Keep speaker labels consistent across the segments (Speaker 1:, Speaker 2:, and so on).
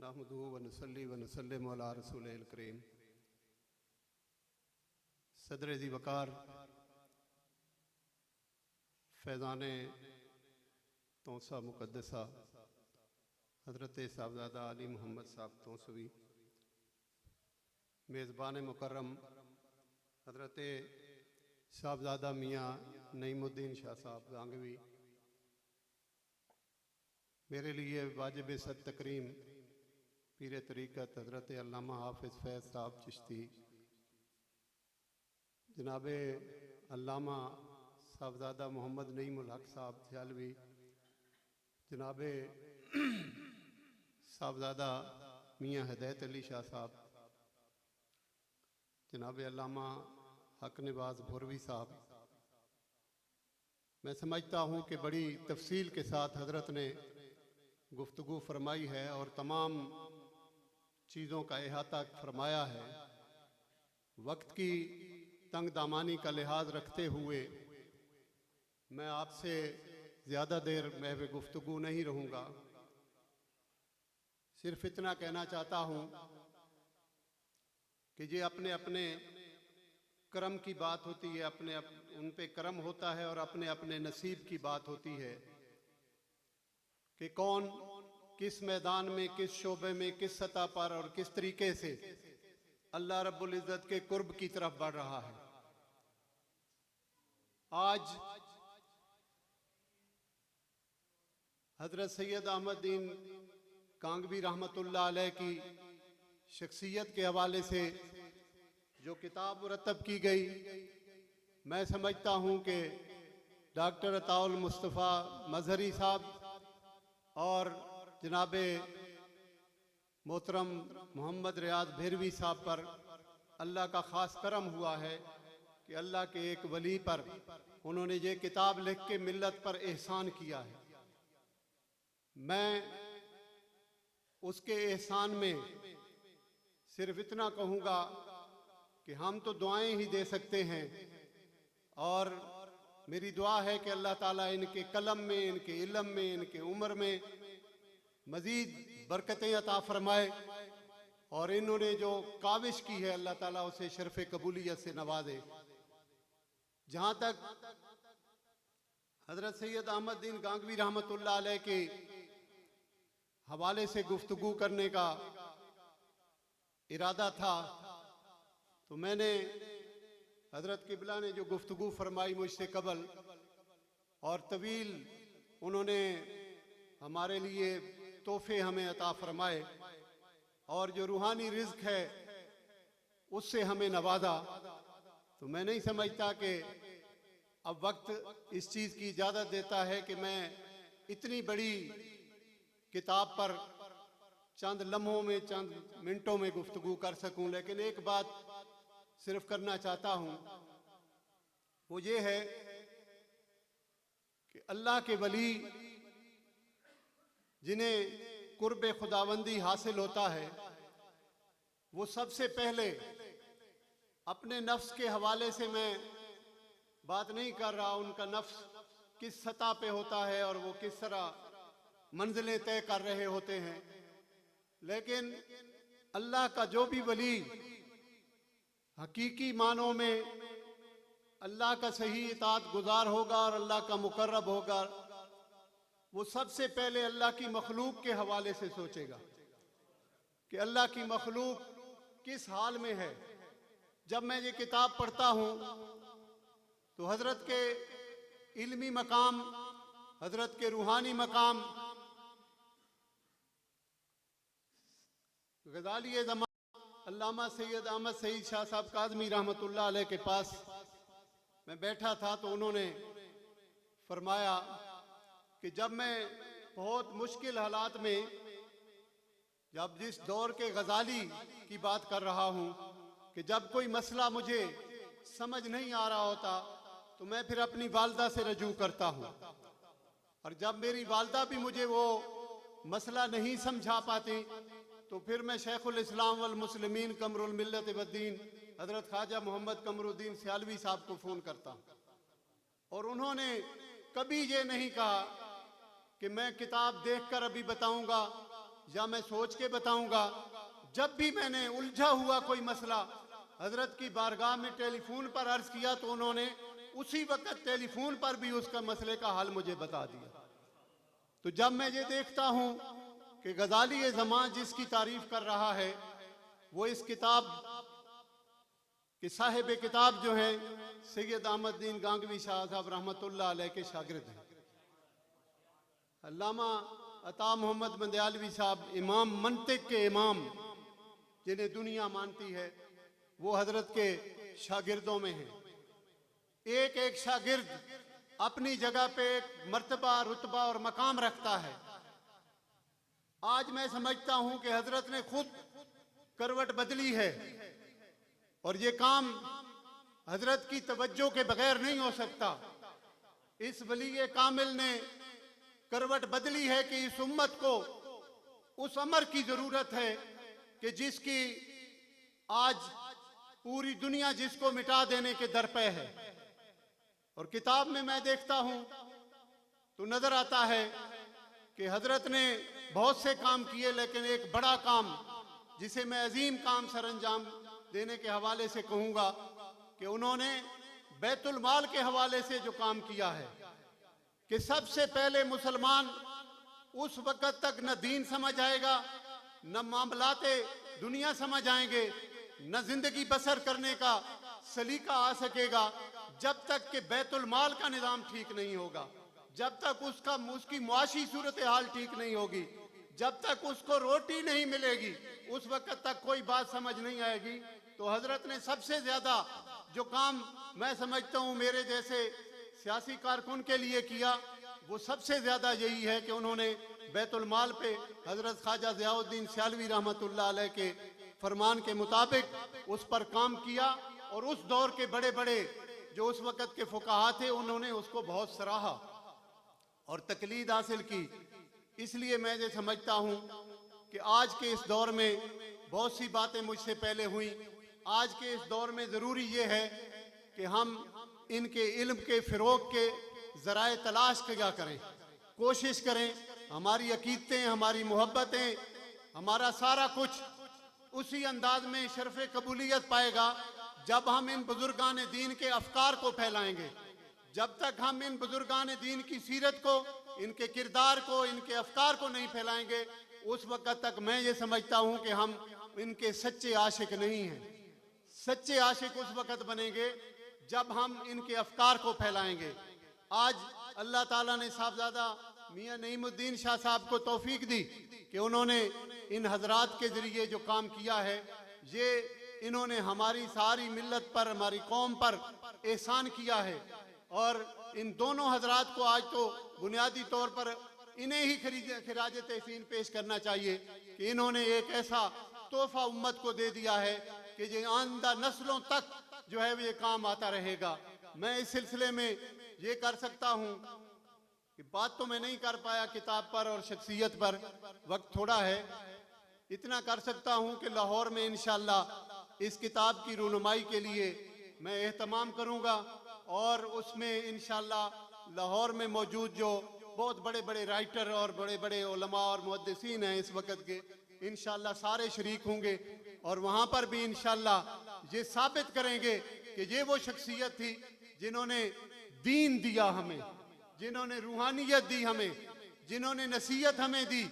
Speaker 1: नहमदुहु व नसल्ली व नसल्लिमु अला रसूलिल करीम। सदर ज़ी वक़ार फैज़ान तौसा मुक़द्दसा हज़रत साहबज़ादा अली मोहम्मद साहब तौसवी, मेज़बान मुकर्रम हज़रत साहबज़ादा मियाँ नईमुद्दीन शाह साहब गांगवी, मेरे लिए वाजिब सद तकरीम पीर तरीक़त हज़रत अल्लामा हाफ़िज़ फैज़ साहब चिश्ती, जनाब अल्लामा साहबज़ादा मोहम्मद नईमुल हक साहब सियालवी, जनाब साहबज़ादा मियाँ हिदायत अली शाह साहब, जनाब अल्लामा हक नवाज़ भोरवी साहब। मैं समझता हूँ कि बड़ी तफसील के साथ हज़रत ने गुफ्तगू फरमाई है और तमाम चीज़ों का अहाता फरमाया है। वक्त की तंग दामानी का लिहाज रखते हुए मैं आपसे ज़्यादा देर महव गुफ्तगू नहीं रहूँगा। सिर्फ इतना कहना चाहता हूँ कि ये अपने अपने करम की बात होती है, उन पे करम होता है और अपने अपने नसीब की बात होती है कि कौन किस मैदान में, किस शोबे में, किस सतह पर और किस तरीके से अल्लाह रब्बुल इज़्ज़त के कुर्ब की तरफ बढ़ रहा है। आज हज़रत सैयद अहमदुद्दीन कांगवी रहमतुल्लाह अलैह की शख्सियत के हवाले से जो किताब मुरतब की गई, मैं समझता हूँ कि डॉक्टर अताउल मुस्तफ़ा मजहरी साहब और जनाब मोहतरम मोहम्मद रियाज भेरवी साहब पर अल्लाह का ख़ास करम हुआ है कि अल्लाह के एक वली पर उन्होंने ये किताब लिख के मिल्लत पर एहसान किया है। मैं उसके एहसान में सिर्फ इतना कहूँगा कि हम तो दुआएं ही दे सकते हैं और मेरी दुआ है कि अल्लाह ताला इनके कलम में, इनके इल्म में, इनके उम्र में मज़ीद बरकतें अता फरमाए और इन्होंने जो काविश की है अल्लाह ताला उसे शर्फ़ कबूलियत से नवाजे। जहाँ तक हज़रत सैयद अहमदुद्दीन गांगवी रहमतुल्लाह अलैह के हवाले से गुफ्तगू करने का इरादा था, तो मैंने हज़रत किबला ने जो गुफ्तगू फरमाई मुझसे कबल और तवील उन्होंने हमारे लिए तोहफे हमें अता फरमाए और जो रूहानी रिज़्क है उससे हमें नवाजा, तो मैं नहीं समझता कि अब वक्त इस चीज़ की इजाज़त देता है कि मैं इतनी बड़ी किताब पर चंद लम्हों में, चंद मिनटों में गुफ्तगू कर सकूं। लेकिन एक बात सिर्फ करना चाहता हूं, वो ये है कि अल्लाह के वली जिन्हें कुर्ब खुदाबंदी हासिल होता है वो सबसे पहले अपने नफ्स के हवाले से, मैं बात नहीं कर रहा उनका नफ्स किस सतह पे होता है और वो किस तरह मंजिलें तय कर रहे होते हैं, लेकिन अल्लाह का जो भी वली हकीकी मानों में अल्लाह का सही इताअत गुजार होगा और अल्लाह का मुकर्रब होगा, वो सबसे पहले अल्लाह की मखलूक के हवाले से सोचेगा कि अल्लाह की मखलूक किस हाल में है। जब मैं ये किताब पढ़ता हूँ तो हज़रत के इल्मी मकाम, हज़रत के रूहानी मकाम, गज़ाली ज़मान अल्लामा सैयद अहमद सईद शाह साहब काज़मी रहमतुल्लाह अलैह के पास मैं बैठा था तो उन्होंने फरमाया कि जब मैं बहुत मुश्किल हालात में, जब जिस दौर के गज़ाली की बात कर रहा हूँ कि जब कोई मसला मुझे समझ नहीं आ रहा होता तो मैं फिर अपनी वालदा से रजू करता हूँ और जब मेरी वालदा भी मुझे वो मसला नहीं समझा पाती तो फिर मैं शेखुल इस्लाम वल मुस्लिमीन कमरुल मिल्लत वद्दीन हज़रत ख्वाजा मोहम्मद कमरुद्दीन सियालवी साहब को फ़ोन करता हूँ और उन्होंने कभी ये नहीं कहा कि मैं किताब देखकर अभी बताऊंगा या मैं सोच के बताऊंगा। जब भी मैंने उलझा हुआ कोई मसला हजरत की बारगाह में टेलीफोन पर अर्ज किया तो उन्होंने उसी वक्त टेलीफोन पर भी उसका मसले का हल मुझे बता दिया। तो जब मैं ये देखता हूं कि गजाली ज़मान जिसकी तारीफ कर रहा है वो इस किताब के साहिब किताब जो हैं सैयद अहमदुद्दीन गांगवी शाह साहब रहमतुल्लाह अलैह के शागिर्द हैं। अल्लामा अता मोहम्मद बंदयालवी साहब इमाम मंतिक के इमाम जिन्हें दुनिया मानती है वो हजरत के शागिर्दों में हैं। एक एक शागिर्द अपनी जगह पे एक मर्तबा रुतबा और मकाम रखता है। आज मैं समझता हूं कि हजरत ने खुद करवट बदली है और ये काम हजरत की तवज्जो के बगैर नहीं हो सकता। इस वली कामिल ने करवट बदली है कि इस उम्मत को उस अमर की जरूरत है कि जिसकी आज पूरी दुनिया जिसको मिटा देने के दर पे है। और किताब में मैं देखता हूं तो नजर आता है कि हजरत ने बहुत से काम किए, लेकिन एक बड़ा काम जिसे मैं अजीम काम सरअंजाम देने के हवाले से कहूंगा कि उन्होंने बैतुल माल के हवाले से जो काम किया है कि सबसे पहले मुसलमान उस वक्त तक न दीन समझ आएगा, न मामलाते दुनिया समझ आएंगे, न जिंदगी बसर करने का सलीका आ सकेगा जब तक कि बैतुल माल का निज़ाम ठीक नहीं होगा, जब तक उसकी मुआशी सूरत हाल ठीक नहीं होगी, जब तक उसको रोटी नहीं मिलेगी, उस वक्त तक कोई बात समझ नहीं आएगी। तो हजरत ने सबसे ज्यादा जो काम मैं समझता हूँ मेरे जैसे सियासी कारकुन के लिए किया वो सबसे ज्यादा यही है कि उन्होंने बैतुल माल पे हजरत ख्वाजा ज़ियाउद्दीन सियालवी रहमतुल्लाह अलैह के फरमान के मुताबिक उस पर काम किया और उस दौर के बड़े बड़े जो उस वक़्त के फुकाहा थे उन्होंने उसको बहुत सराहा और तकलीद हासिल की। इसलिए मैं ये समझता हूँ कि आज के इस दौर में बहुत सी बातें मुझसे पहले हुई। आज के इस दौर में ज़रूरी ये है कि हम इनके इल्म के फ़रोग़ के ज़राए तलाश किया करें, कोशिश करें। हमारी अकीदतें, हमारी मोहब्बतें, हमारा सारा कुछ उसी अंदाज में शरफ़ कबूलियत पाएगा जब हम इन बुजुर्गान दीन के अफकार को फैलाएंगे। जब तक हम इन बुजुर्गान दीन की सीरत को, इनके किरदार को, इनके अफकार को नहीं फैलाएंगे उस वक़्त तक मैं ये समझता हूँ कि हम इनके सच्चे आशिक नहीं हैं। सच्चे आशिक उस वक़्त बनेंगे जब हम इनके अफकार को फैलाएंगे। आज अल्लाह ताला ने साहबजादा मियाँ नईमुद्दीन शाह साहब को तौफीक दी कि उन्होंने इन हजरात के ज़रिए जो काम किया है ये इन्होंने हमारी सारी मिल्लत पर, हमारी कौम पर एहसान किया है। और इन दोनों हजरात को आज तो बुनियादी तौर पर इन्हें ही खिराज तहसीन पेश करना चाहिए कि इन्होंने एक ऐसा तोहफा उम्मत को दे दिया है कि ये आइंदा नस्लों तक जो है ये काम आता रहेगा। मैं इस सिलसिले में ये कर सकता हूँ कि बात तो मैं नहीं कर पाया किताब पर और शख्सियत पर, वक्त थोड़ा है। इतना कर सकता हूँ कि लाहौर में इंशाअल्लाह इस किताब की रूनुमाई के लिए मैं एहतमाम करूँगा और उसमें इंशाअल्लाह लाहौर में मौजूद जो बहुत बड़े बड़े राइटर और बड़े बड़े उलमा और मुहद्दिसीन हैं इस वक्त के, इंशाअल्लाह सारे शरीक होंगे और वहाँ पर भी इंशाअल्लाह ये साबित करेंगे कि ये वो शख्सियत थी जिन्होंने दीन दिया हमें, जिन्होंने रूहानियत दी हमें, जिन्होंने नसीहत हमें दी,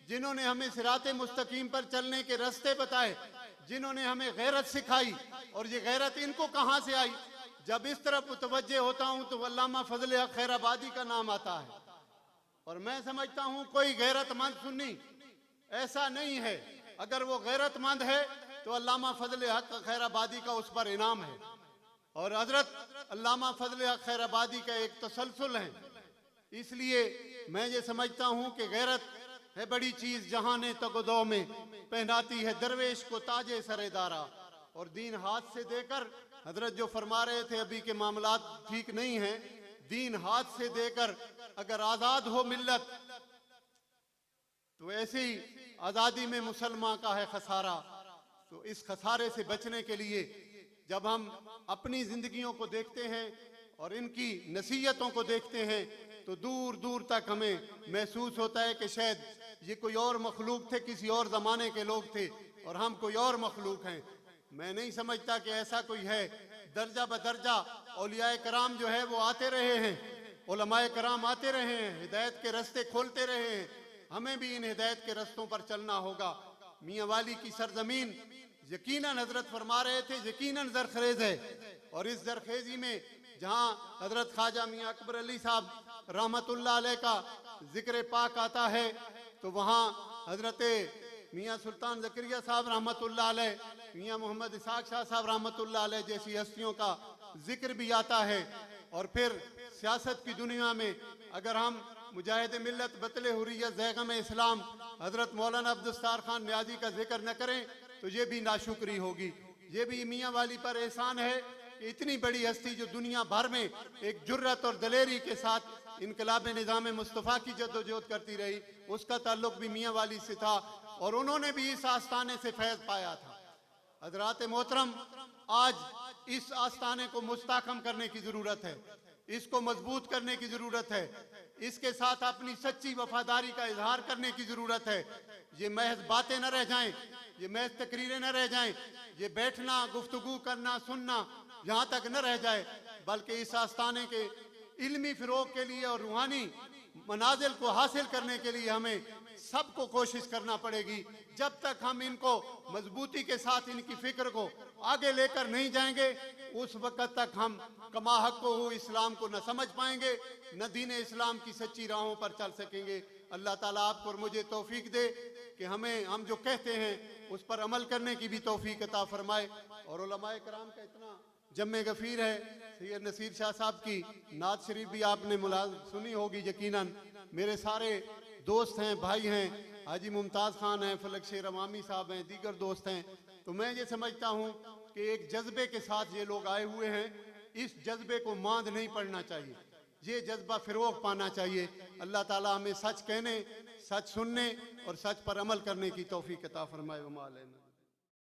Speaker 1: जिन्होंने हमें सिराते मुस्तकीम पर चलने के रास्ते बताए, जिन्होंने हमें गैरत सिखाई। और ये गैरत इनको कहाँ से आई? जब इस तरफ मुतवज्जे होता हूँ तो अल्लामा फजल हक खैराबादी का नाम आता है और मैं समझता हूँ कोई गैरतमंद सुन्नी ऐसा नहीं है। अगर वो गैरतमंद है तो अल्लामा फजल हक खैराबादी का उस पर इनाम है और हजरत अल्लामा फजल हक खैराबादी का एक तसलसल है। इसलिए मैं ये समझता हूँ कि गैरत है बड़ी चीज जहाने तकदो में पहनाती है दरवेश को ताजे सरेदारा। और दीन हाथ से देकर, हजरत जो फरमा रहे थे अभी के मामलात ठीक नहीं हैं, दीन हाथ से देकर अगर आजाद हो मिल्लत तो ऐसी आजादी में मुसलमान का है खसारा। तो इस खसारे से बचने के लिए जब हम अपनी जिंदगियों को देखते हैं और इनकी नसीहतों को देखते हैं तो दूर दूर तक हमें महसूस होता है कि शायद ये कोई और मखलूक थे, किसी और ज़माने के लोग थे और हम कोई और मखलूक हैं। मैं नहीं समझता कि ऐसा कोई है। दर्जा बदर्जा औलियाए कराम जो है वो आते रहे हैं, उलमाए कराम आते रहे हैं, हिदायत के रास्ते खोलते रहे हैं। हमें भी इन हिदायत के रास्तों पर चलना होगा। मियाँ वाली की सरजमीन यकीनन हजरत फरमा रहे थे, यकीनन जरखेज है। और इस जरखेजी में जहाँ हजरत ख्वाजा मियाँ अकबर अली साहब रहमतुल्लाह अलैह का जिक्र पाक आता है, तो वहाँ हजरत मियाँ सुल्तान ज़करिया साहब रहमतुल्लाह अलैह, मियाँ मोहम्मद इसाक शाह साहब रहमतुल्लाह अलैह जैसी हस्तियों का जिक्र भी आता है। और फिर सियासत की दुनिया में अगर हम मुजाहिद मिल्लत बतले हुर्रियत ज़ैग़म इस्लाम हजरत मौलाना अब्दुस्तार खान न्याजी का जिक्र न करें तो ये भी नाशुक्री होगी। ये भी मियाँ वाली पर एहसान है कि इतनी बड़ी हस्ती जो दुनिया भर में एक जुर्रत और दलेरी के साथ इनकलाब निज़ाम मुस्तफ़ा की जद्दोजहद करती रही, उसका ताल्लुक भी मियाँ वाली से था और उन्होंने भी इस आस्थाने से फैज़ पाया था। हज़रात मोहतरम, आज इस आस्थाने को मुस्तहकम करने की ज़रूरत है, इसको मजबूत करने की ज़रूरत है, इसके साथ अपनी सच्ची वफादारी का इजहार करने की ज़रूरत है। ये महज बातें न रह जाएं, ये महज तकरीरें न रह जाएं, ये बैठना गुफ्तगू करना सुनना यहाँ तक न रह जाए, बल्कि इस आस्थाने के इल्मी फ़िरोग के लिए और रूहानी मनाजिल को हासिल करने के लिए हमें सबको कोशिश करना पड़ेगी। जब तक हम इनको मजबूती के साथ इनकी फ़िक्र को आगे लेकर नहीं जाएंगे, उस वक़्त तक हम कमा हक़ को इस्लाम को न समझ पाएंगे, न दीन इस्लाम की सच्ची राहों पर चल सकेंगे। अल्लाह ताला आपको और मुझे तौफीक दे कि हम जो कहते हैं उस पर अमल करने की भी तौफीक अता फरमाए। और उलमाए कराम का इतना जम्मे गफ़ीर है। सैयद नसीर शाह साहब की नात शरीफ भी आपने सुनी होगी यकीनन। मेरे सारे दोस्त हैं, भाई हैं, हाजी मुमताज़ खान हैं, फलक शेर अमामी साहब हैं, दीगर दोस्त हैं। तो मैं ये समझता हूँ कि एक जज्बे के साथ ये लोग आए हुए हैं, इस जज्बे को मांद नहीं पड़ना चाहिए, ये जज्बा फ़िरोग पाना चाहिए। अल्लाह ताला हमें सच कहने, सच सुनने और सच पर अमल करने की तौफीक अता फरमाए। व मा अलैना।